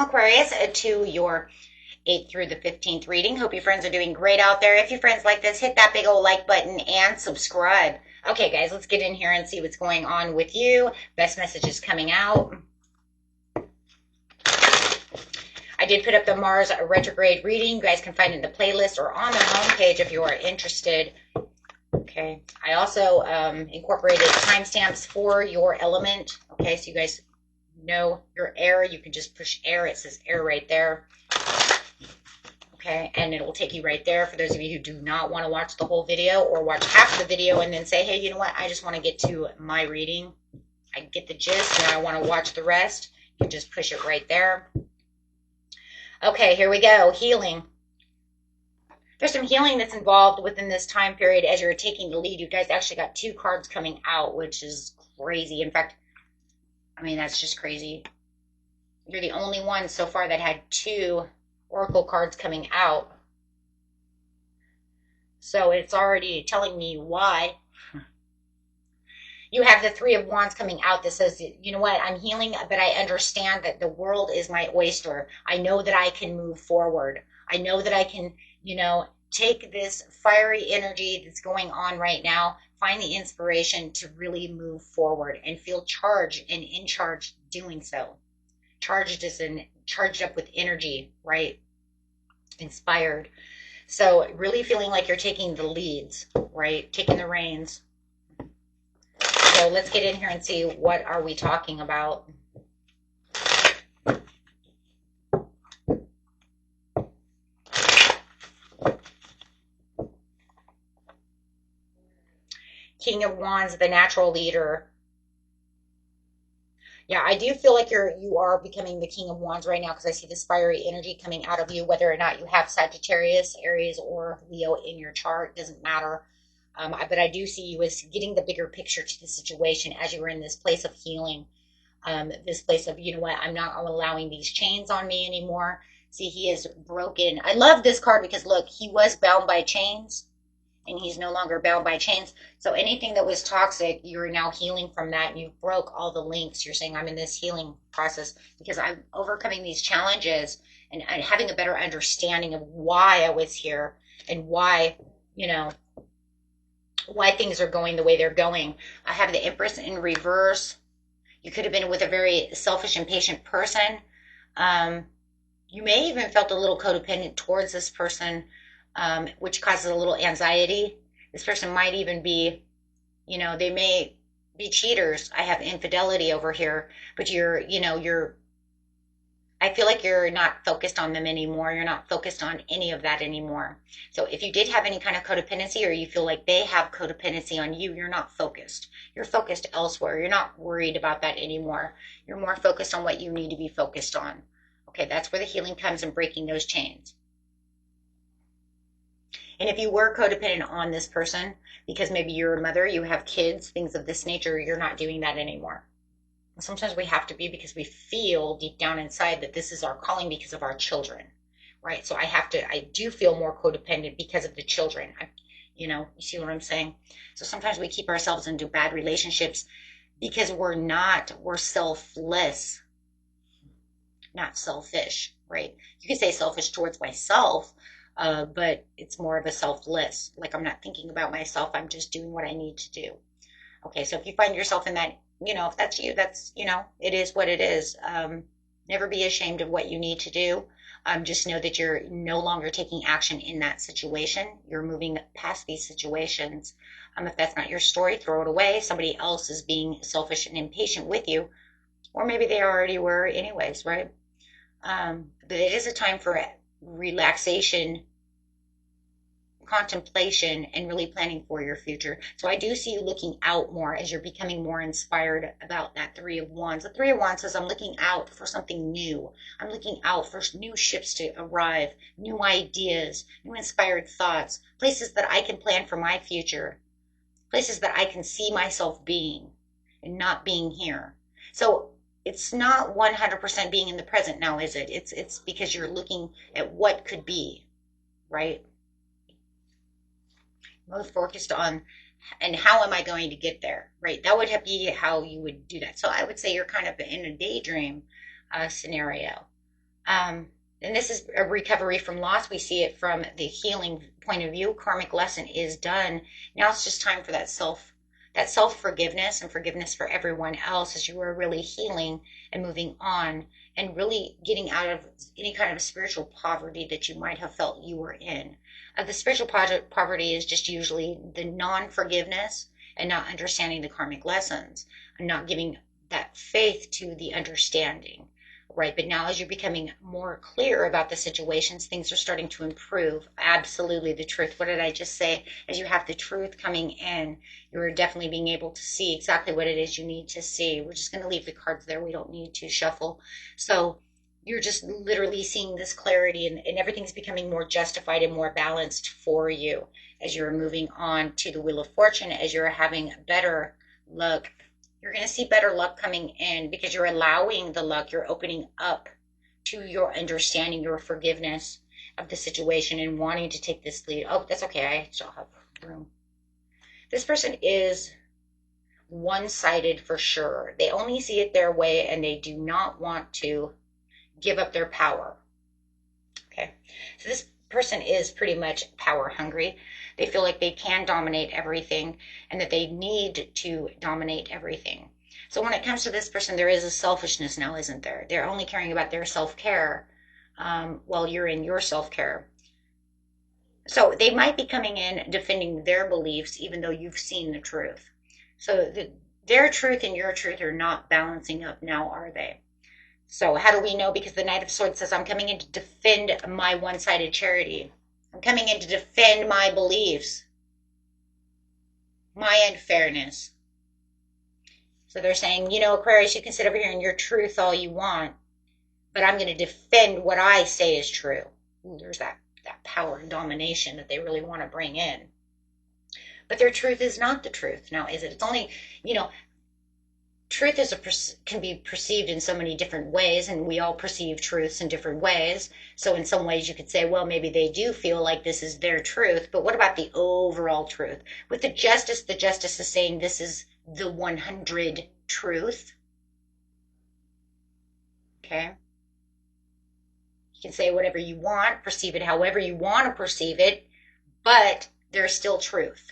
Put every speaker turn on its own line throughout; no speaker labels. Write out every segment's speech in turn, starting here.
welcome Aquarius to your 8th through the 15th reading. Hope your friends are doing great out there. If your friends like this, hit that big old like button and subscribe. Okay, guys, let's get in here and see what's going on with you. Best messages coming out. I did put up the Mars retrograde reading. You guys can find it in the playlist or on the homepage if you are interested. Okay, I also incorporated timestamps for your element. Okay, so you guys know your air. You can just push air. It says air right there. Okay, and it will take you right there. For those of you who do not want to watch the whole video or watch half of the video and then say, hey, you know what? I just want to get to my reading. I get the gist and I want to watch the rest. You can just push it right there. Okay, here we go. Healing. There's some healing that's involved within this time period as you're taking the lead. You guys actually got 2 cards coming out, which is crazy. In fact, I mean, that's just crazy. You're the only one so far that had 2 oracle cards coming out. So it's already telling me why. You have the 3 of Wands coming out that says, you know what, I'm healing, but I understand that the world is my oyster. I know that I can move forward. I know that I can, you know, take this fiery energy that's going on right now, find the inspiration to really move forward and feel charged and in charge doing so. Charged as in charged up with energy, right? Inspired. So really feeling like you're taking the leads, right? Taking the reins. So let's get in here and see what are we talking about. King of Wands, the natural leader. Yeah, I do feel like you are becoming the King of Wands right now because I see this fiery energy coming out of you, whether or not you have Sagittarius, Aries, or Leo in your chart, doesn't matter. But I do see you as getting the bigger picture to the situation as you were in this place of healing, this place of, you know what, I'm not allowing these chains on me anymore. See, he is broken. I love this card because, look, he was bound by chains, and he's no longer bound by chains. So anything that was toxic, you're now healing from that, and you broke all the links. You're saying, I'm in this healing process because I'm overcoming these challenges and having a better understanding of why I was here and why, you know, why things are going the way they're going. I have the Empress in reverse. You could have been with a very selfish, impatient person. You may even felt a little codependent towards this person, which causes a little anxiety. This person might even be, you know, they may be cheaters. I have infidelity over here, but I feel like you're not focused on them anymore. You're not focused on any of that anymore. So if you did have any kind of codependency or you feel like they have codependency on you, you're not focused. You're focused elsewhere. You're not worried about that anymore. You're more focused on what you need to be focused on. Okay, that's where the healing comes in, breaking those chains. And if you were codependent on this person, because maybe you're a mother, you have kids, things of this nature, you're not doing that anymore. Sometimes we have to be because we feel deep down inside that this is our calling because of our children, right? So I do feel more codependent because of the children. You see what I'm saying? So sometimes we keep ourselves into bad relationships because we're selfless, not selfish, right? You can say selfish towards myself, but it's more of a selfless. Like I'm not thinking about myself. I'm just doing what I need to do. Okay, so if you find yourself in that, if that's you, that's, it is what it is. Never be ashamed of what you need to do. Just know that you're no longer taking action in that situation. You're moving past these situations. If that's not your story, throw it away. Somebody else is being selfish and impatient with you, or maybe they already were anyways, right? But it is a time for relaxation, contemplation, and really planning for your future. So I do see you looking out more as you're becoming more inspired about that 3 of Wands. The 3 of Wands says I'm looking out for something new. I'm looking out for new ships to arrive, new ideas, new inspired thoughts, places that I can plan for my future, places that I can see myself being and not being here. So it's not 100% being in the present now, is it? It's because you're looking at what could be, right? Most focused on, and how am I going to get there, right? That would be how you would do that. So I would say you're kind of in a daydream scenario. And this is a recovery from loss. We see it from the healing point of view. Karmic lesson is done. Now it's just time for that self forgiveness and forgiveness for everyone else as you are really healing and moving on and really getting out of any kind of spiritual poverty that you might have felt you were in. The spiritual poverty is just usually the non-forgiveness and not understanding the karmic lessons and not giving that faith to the understanding. Right, but now as you're becoming more clear about the situations, things are starting to improve. Absolutely, the truth. What did I just say? As you have the truth coming in, you're definitely being able to see exactly what it is you need to see. We're just going to leave the cards there. We don't need to shuffle. So you're just literally seeing this clarity, and everything's becoming more justified and more balanced for you as you're moving on to the Wheel of Fortune, as you're having better luck. You're going to see better luck coming in because you're allowing the luck. You're opening up to your understanding, your forgiveness of the situation and wanting to take this lead. Oh, that's okay. I still have room. This person is one-sided for sure. They only see it their way and they do not want to give up their power. Okay. So this person is pretty much power hungry. They feel like they can dominate everything and that they need to dominate everything. So when it comes to this person, there is a selfishness now, isn't there? They're only caring about their self-care while you're in your self-care. So they might be coming in defending their beliefs even though you've seen the truth. So their truth and your truth are not balancing up now, are they? So how do we know? Because the Knight of Swords says, I'm coming in to defend my one-sided charity. I'm coming in to defend my beliefs, my unfairness. So they're saying, you know, Aquarius, you can sit over here in your truth all you want, but I'm going to defend what I say is true. Ooh, there's that power and domination that they really want to bring in. But their truth is not the truth. Now, is it? It's only, you know, truth can be perceived in so many different ways, and we all perceive truths in different ways. So in some ways you could say, well, maybe they do feel like this is their truth, but what about the overall truth? With the justice is saying this is the 100 truth. Okay? You can say whatever you want, perceive it however you want to perceive it, but there's still truth.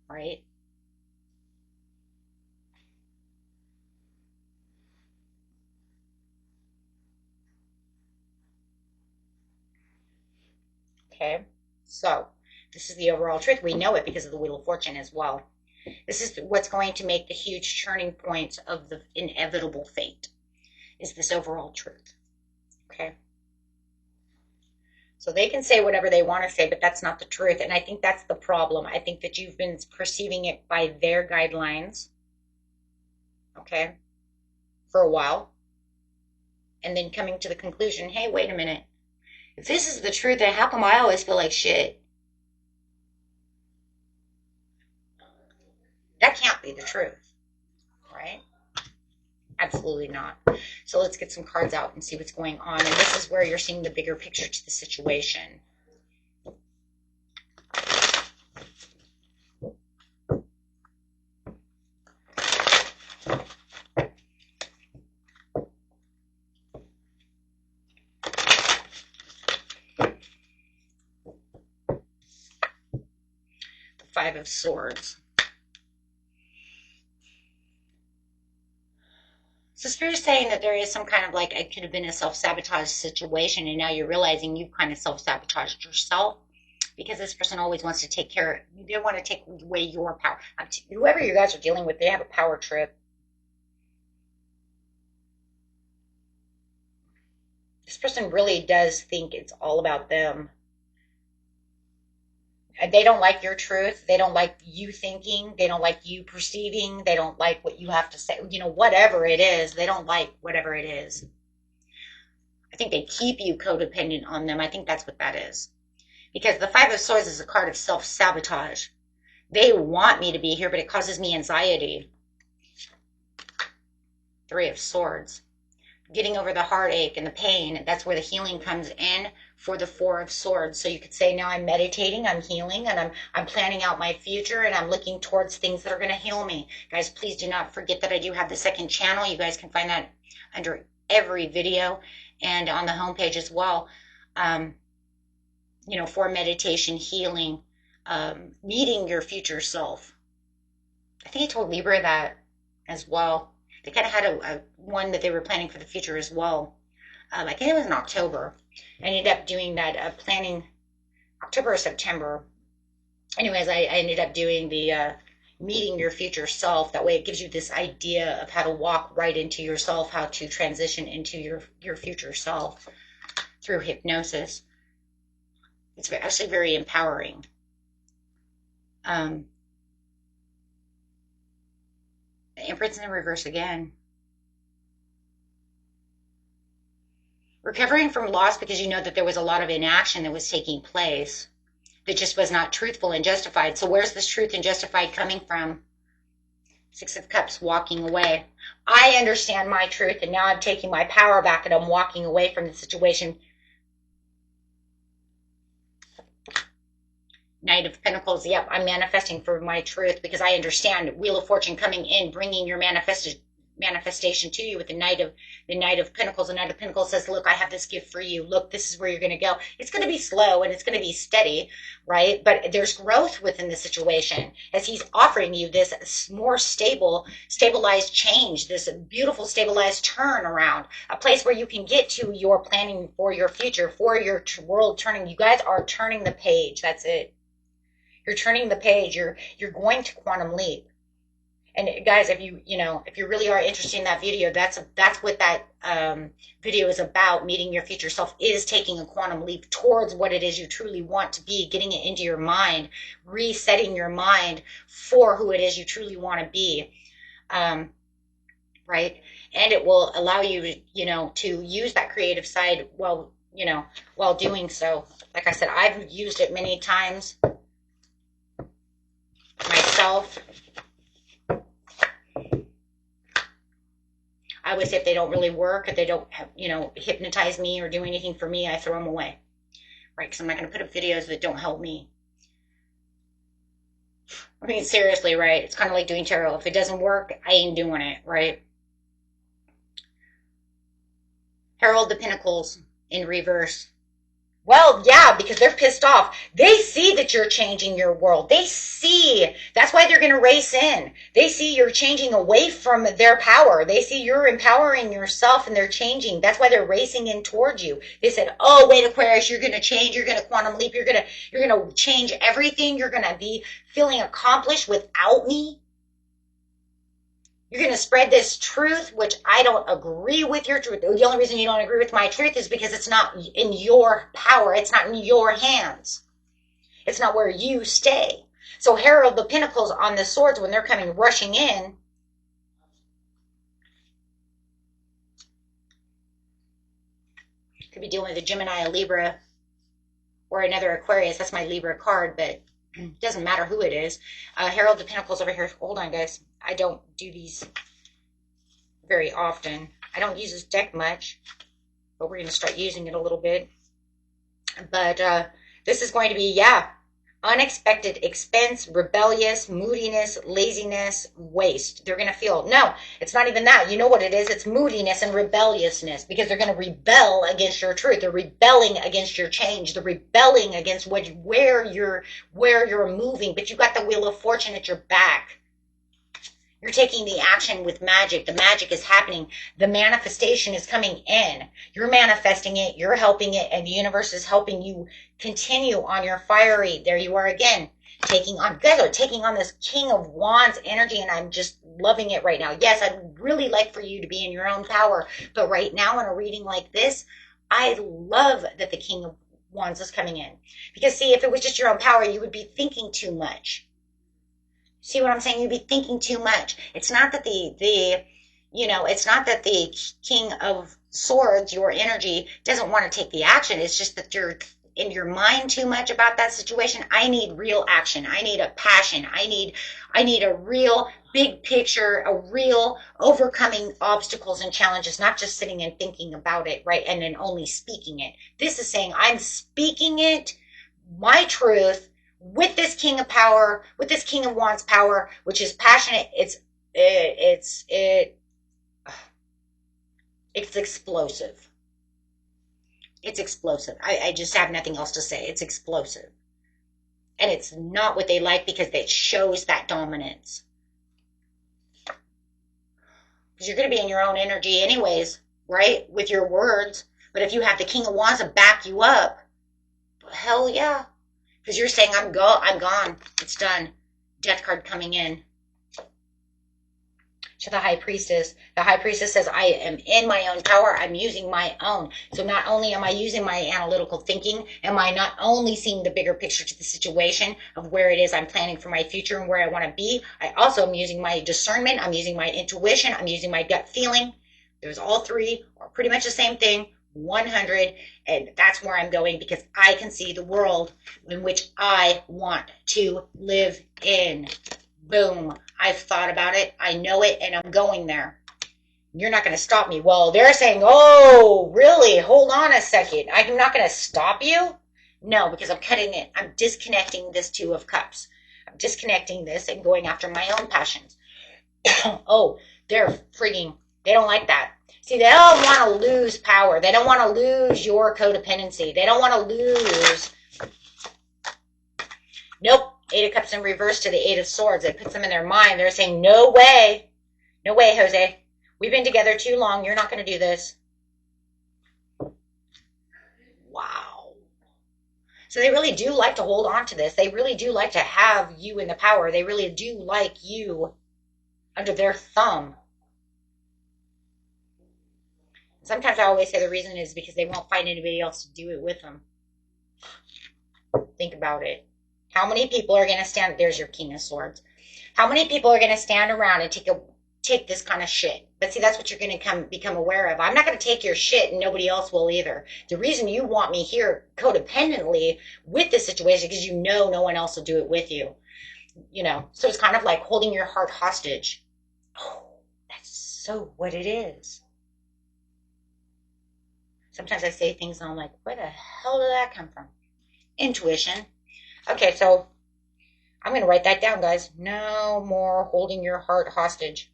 Right? Okay, so this is the overall truth. We know it because of the Wheel of Fortune as well. This is what's going to make the huge turning points of the inevitable fate, is this overall truth. Okay. So they can say whatever they want to say, but that's not the truth. And I think that's the problem. I think that you've been perceiving it by their guidelines, okay, for a while. And then coming to the conclusion, hey, wait a minute. If this is the truth, then how come I always feel like shit? That can't be the truth, right? Absolutely not. So let's get some cards out and see what's going on. And this is where you're seeing the bigger picture to the situation. Five of Swords. So Spirit is saying that there is some kind of like, it could have been a self-sabotage situation, and now you're realizing you've kind of self-sabotaged yourself because this person always wants to take care, they want to take away your power. Whoever you guys are dealing with, they have a power trip. This person really does think it's all about them. They don't like your truth. They don't like you thinking. They don't like you perceiving. They don't like what you have to say. You know, whatever it is, they don't like whatever it is. I think they keep you codependent on them. I think that's what that is. Because the Five of Swords is a card of self-sabotage. They want me to be here, but it causes me anxiety. Three of Swords. Getting over the heartache and the pain, that's where the healing comes in for the Four of Swords. So you could say, now I'm meditating, I'm healing, and I'm planning out my future, and I'm looking towards things that are going to heal me. Guys, please do not forget that I do have the second channel. You guys can find that under every video and on the homepage as well. You know, for meditation, healing, meeting your future self. I think I told Libra that as well. They kind of had a one that they were planning for the future as well. I think it was in October. I ended up doing that planning October or September. Anyways, I ended up doing the meeting your future self. That way it gives you this idea of how to walk right into yourself, how to transition into your future self through hypnosis. It's actually very empowering. The Empress in reverse again. Recovering from loss because you know that there was a lot of inaction that was taking place that just was not truthful and justified. So where's this truth and justified coming from? Six of Cups, walking away. I understand my truth, and now I'm taking my power back and I'm walking away from the situation. Knight of Pentacles. Yep, I'm manifesting for my truth because I understand Wheel of Fortune coming in, bringing your manifestation to you with the Knight of Pentacles. The Knight of Pentacles says, look, I have this gift for you. Look, this is where you're going to go. It's going to be slow and it's going to be steady, right? But there's growth within the situation as he's offering you this more stabilized change, this beautiful stabilized turnaround, a place where you can get to your planning for your future, for your world turning. You guys are turning the page. That's it. You're turning the page. You're going to quantum leap. And guys, if you really are interested in that video, that's what that video is about. Meeting your future self is taking a quantum leap towards what it is you truly want to be, getting it into your mind, resetting your mind for who it is you truly want to be, right? And it will allow you to use that creative side while doing so. Like I said, I've used it many times myself. I always say if they don't really work, if they don't hypnotize me or do anything for me, I throw them away, right? Because I'm not going to put up videos that don't help me. I mean, seriously, right? It's kind of like doing tarot. If it doesn't work, I ain't doing it, right? Herald the Pentacles in reverse. Well, yeah, because they're pissed off. They see that you're changing your world. They see. That's why they're going to race in. They see you're changing away from their power. They see you're empowering yourself and they're changing. That's why they're racing in towards you. They said, oh, wait, Aquarius, you're going to change. You're going to quantum leap. You're going to change everything. You're going to be feeling accomplished without me. You're going to spread this truth, which I don't agree with your truth. The only reason you don't agree with my truth is because it's not in your power. It's not in your hands. It's not where you stay. So Herald the Pentacles on the swords, when they're coming rushing in, could be dealing with a Gemini, a Libra, or another Aquarius. That's my Libra card, but it doesn't matter who it is. Herald the Pentacles over here. Hold on, guys. I don't do these very often. I don't use this deck much, but we're going to start using it a little bit. But this is going to be, unexpected expense, rebellious, moodiness, laziness, waste. They're going to feel, no, it's not even that. You know what it is? It's moodiness and rebelliousness because they're going to rebel against your truth. They're rebelling against your change. They're rebelling against where you're moving. But you got the Wheel of Fortune at your back. You're taking the action with magic. The magic is happening. The manifestation is coming in. You're manifesting it. You're helping it. And the universe is helping you continue on your fiery. There you are again. You guys are taking on this King of Wands energy. And I'm just loving it right now. Yes, I'd really like for you to be in your own power. But right now in a reading like this, I love that the King of Wands is coming in. Because see, if it was just your own power, you would be thinking too much. See what I'm saying? You'd be thinking too much. It's not that it's not that the King of Swords, your energy, doesn't want to take the action. It's just that you're in your mind too much about that situation. I need real action. I need a passion. I need a real big picture, a real overcoming obstacles and challenges, not just sitting and thinking about it, right? And then only speaking it. This is saying I'm speaking it, my truth, with this King of Power, with this King of Wands power, which is passionate. It's It's explosive. It's explosive. I just have nothing else to say. It's explosive. And it's not what they like because it shows that dominance. Because you're going to be in your own energy anyways, right? With your words. But if you have the King of Wands to back you up, hell yeah. Because you're saying, I'm gone. It's done. Death card coming in. To the High Priestess. The High Priestess says, I am in my own power. I'm using my own. So not only am I using my analytical thinking, am I not only seeing the bigger picture to the situation of where it is I'm planning for my future and where I want to be, I also am using my discernment. I'm using my intuition. I'm using my gut feeling. There's all three are pretty much the same thing. 100, and that's where I'm going because I can see the world in which I want to live in. Boom. I've thought about it. I know it, and I'm going there. You're not going to stop me. Well, they're saying, oh, really? Hold on a second. I'm not going to stop you? No, because I'm cutting it. I'm disconnecting this Two of Cups. I'm disconnecting this and going after my own passions. Oh, they're freaking, they don't like that. See, they don't want to lose power. They don't want to lose your codependency. They don't want to lose. Nope. Eight of Cups in reverse to the Eight of Swords. It puts them in their mind. They're saying, no way. No way, Jose. We've been together too long. You're not going to do this. Wow. So they really do like to hold on to this. They really do like to have you in the power. They really do like you under their thumb. Sometimes I always say the reason is because they won't find anybody else to do it with them. Think about it. How many people are going to stand? There's your King of Swords. How many people are going to stand around and take this kind of shit? But see, that's what you're going to become aware of. I'm not going to take your shit, and nobody else will either. The reason you want me here codependently with this situation because you know no one else will do it with you. You know, so it's kind of like holding your heart hostage. Oh, that's so what it is. Sometimes I say things and I'm like, where the hell did that come from? Intuition. Okay, so I'm going to write that down, guys. No more holding your heart hostage.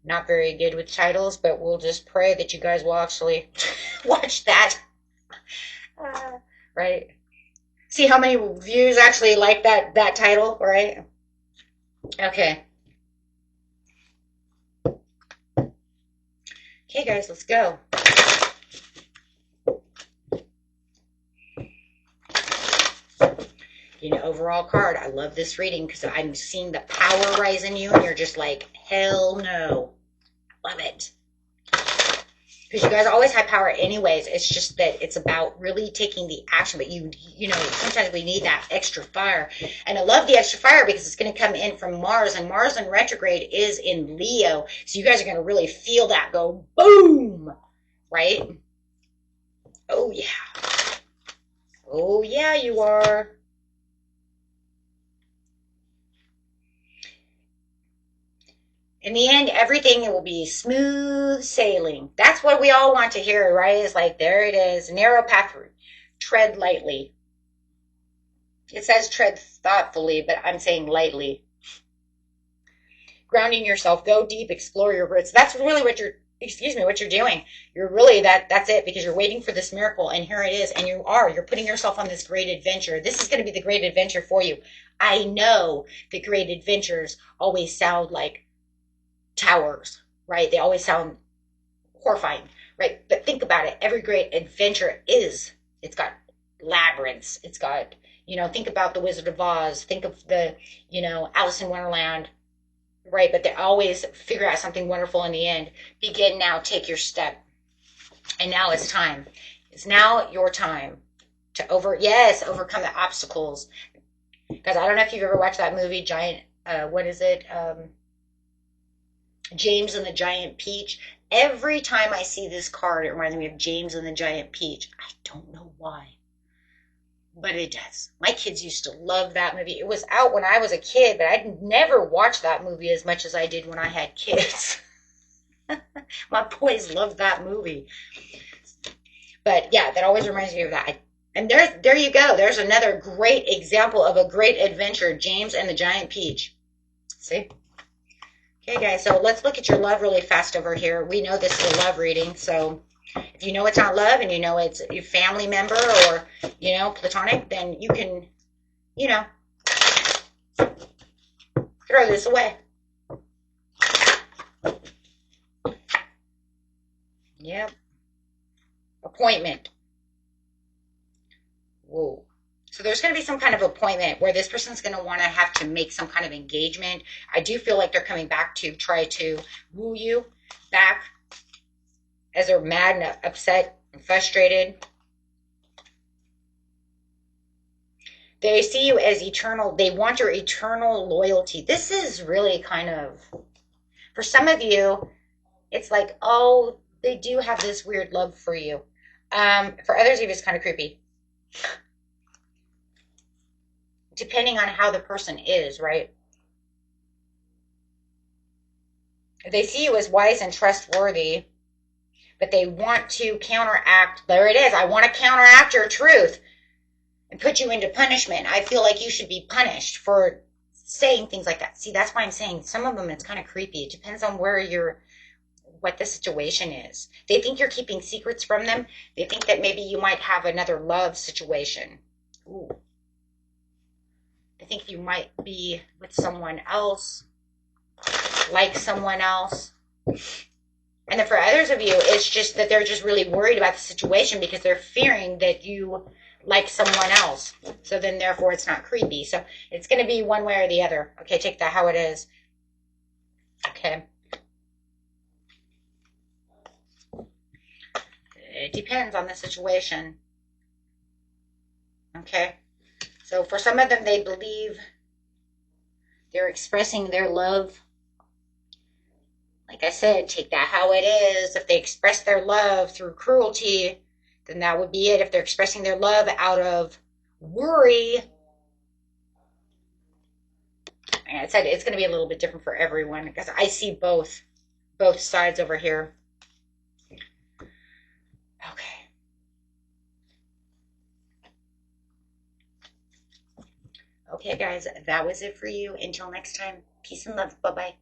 Not very good with titles, but we'll just pray that you guys will actually watch that. Right? See how many views actually like that title, right? Okay. Okay, guys, let's go. You know, overall card. I love this reading because I'm seeing the power rise in you, and you're just like, hell no. Love it. Because you guys always have power anyways. It's just that it's about really taking the action. But you know, sometimes we need that extra fire. And I love the extra fire because it's going to come in from Mars. And Mars in retrograde is in Leo. So you guys are going to really feel that go boom. Right? Oh, yeah. Oh, yeah, you are. In the end, everything will be smooth sailing. That's what we all want to hear, right? It's like, there it is. Narrow path. Tread lightly. It says tread thoughtfully, but I'm saying lightly. Grounding yourself. Go deep. Explore your roots. That's really what you're doing. You're really, that's it, because you're waiting for this miracle, and here it is, and you're putting yourself on this great adventure. This is going to be the great adventure for you. I know that great adventures always sound like towers, right? They always sound horrifying, right? But think about it. Every great adventure it's got labyrinths. It's got, think about the Wizard of Oz. Think of the, Alice in Wonderland, right? But they always figure out something wonderful in the end. Begin now, take your step. And now it's time. It's now your time to overcome the obstacles. Because I don't know if you've ever watched that movie, James and the Giant Peach. Every time I see this card, it reminds me of James and the Giant Peach. I don't know why, but it does. My kids used to love that movie. It was out when I was a kid, but I'd never watched that movie as much as I did when I had kids. My boys loved that movie. But yeah, that always reminds me of that. And there you go. There's another great example of a great adventure, James and the Giant Peach. See? Okay, guys, so let's look at your love really fast over here. We know this is a love reading, so if you know it's not love and you know it's your family member or, platonic, then you can, you know, throw this away. Yep. Appointment. Whoa. So there's going to be some kind of appointment where this person's going to want to have to make some kind of engagement. I do feel like they're coming back to try to woo you back as they're mad and upset and frustrated. They see you as eternal. They want your eternal loyalty. This is really kind of, for some of you, it's like, oh, they do have this weird love for you. For others of you, it's kind of creepy. Depending on how the person is, right? They see you as wise and trustworthy, but they want to counteract. There it is. I want to counteract your truth and put you into punishment. I feel like you should be punished for saying things like that. See, that's why I'm saying some of them it's kind of creepy. It depends on what the situation is. They think you're keeping secrets from them. They think that maybe you might have another love situation. Ooh. I think you might be with someone else, like someone else. And then for others of you, it's just that they're just really worried about the situation because they're fearing that you like someone else. So then therefore it's not creepy. So it's going to be one way or the other. Okay, take that how it is. Okay. It depends on the situation. Okay. So for some of them, they believe they're expressing their love. Like I said, take that how it is. If they express their love through cruelty, then that would be it. If they're expressing their love out of worry, and I said it's going to be a little bit different for everyone because I see both sides over here. Okay. Okay, guys, that was it for you. Until next time, peace and love. Bye-bye.